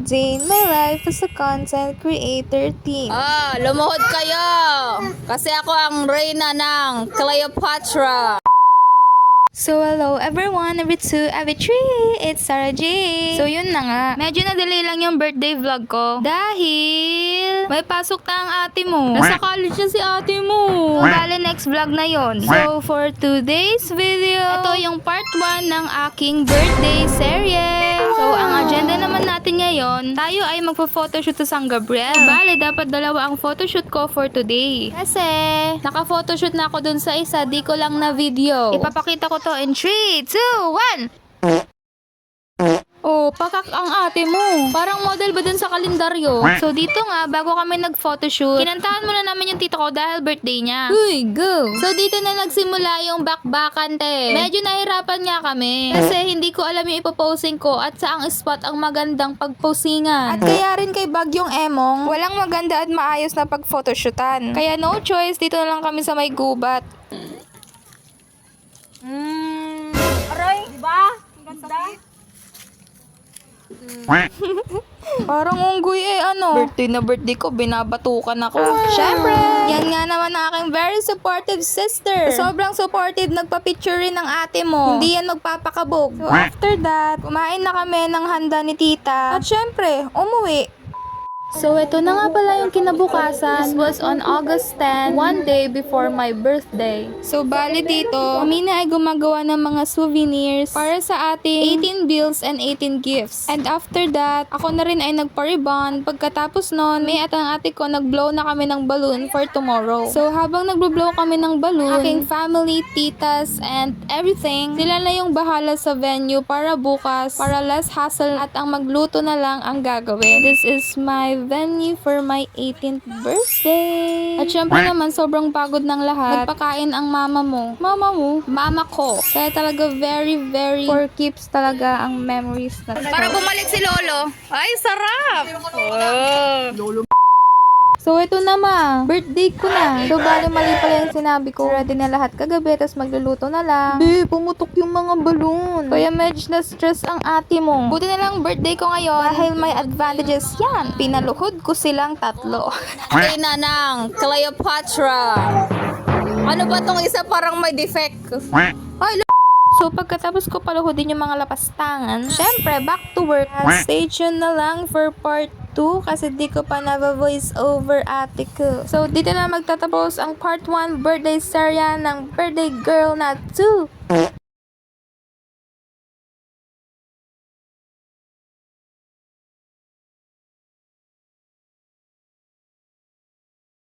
day in my life as a content creator team. Lumuhod kayo! Kasi ako ang reyna ng Cleopatra. So hello everyone, every 2, every 3, it's Sarah J. So yun na nga, medyo na-delay lang yung birthday vlog ko dahil may pasok na ang ate mo. Nasa college na si ate mo. So bale next vlog na yon. So for today's video, ito yung part 1 ng aking birthday serye. So ang agenda naman natin ngayon, tayo ay magpo-photoshoot sa San Gabriel. Bale dapat dalawa ang photoshoot ko for today. Kasi naka-photoshoot na ako dun sa isa, di ko lang na video. Ipapakita ko to in 3, 2, 1. Oh, pakak ang ate mo. Parang model ba dun sa kalendaryo? So dito nga, bago kami nag-photoshoot, kinantahan muna namin yung tito ko dahil birthday niya. Uy, go! So dito na nagsimula yung bakbakan, te. Medyo nahirapan nga kami. Kasi hindi ko alam yung ipoposing ko at saang spot ang magandang pagposingan. At kaya rin kay Bagyong Emong, walang maganda at maayos na pag-photoshootan. Kaya no choice, dito na lang kami sa may gubat. Aray, diba? Ganda. Parang unggoy Birthday na birthday ko, binabatukan ako. Syempre, yan nga naman ang aking very supportive sister. Sobrang supportive, nagpa-picture rin ng ate mo. Hindi yan magpapakabog. So after that, kumain na kami ng handa ni tita. At syempre, umuwi. So, ito na nga pala yung kinabukasan. This was on August 10, one day before my birthday. So, bali dito, kami na ay gumagawa ng mga souvenirs para sa ating 18 bills and 18 gifts. And after that, ako na rin ay nagpa-ribbon. Pagkatapos nun, may at ang ate ko nag-blow na kami ng balloon for tomorrow. So, habang nag-blow kami ng balloon, aking family, titas, and everything, sila na yung bahala sa venue para bukas, para less hassle at ang magluto na lang ang gagawin. This is my venue for my 18th birthday. At syempre naman, sobrang pagod ng lahat. Nagpakain ang mama mo. Mama mo? Mama ko. Kaya talaga very, very for keeps talaga ang memories na to. Para bumalik si Lolo. Ay, sarap! So, ito na ma. Birthday ko na. So, bali mali pala yung sinabi ko. Ready na lahat kagabi, tapos magluluto na lang. Pumutok yung mga balloon. Kaya medyo na-stress ang ate mo. Buti na lang birthday ko ngayon dahil may advantages yan. Pinaluhod ko silang tatlo. Reyna ng Cleopatra. Ano ba tong isa parang may defect? Ay, so, pagkatapos ko paluhodin yung mga lapastangan, syempre, back to work. Stay tuned na lang for part 2 kasi di ko pa na-voice over ate ko. So, dito na magtatapos ang part 1 birthday serya ng birthday girl na 2.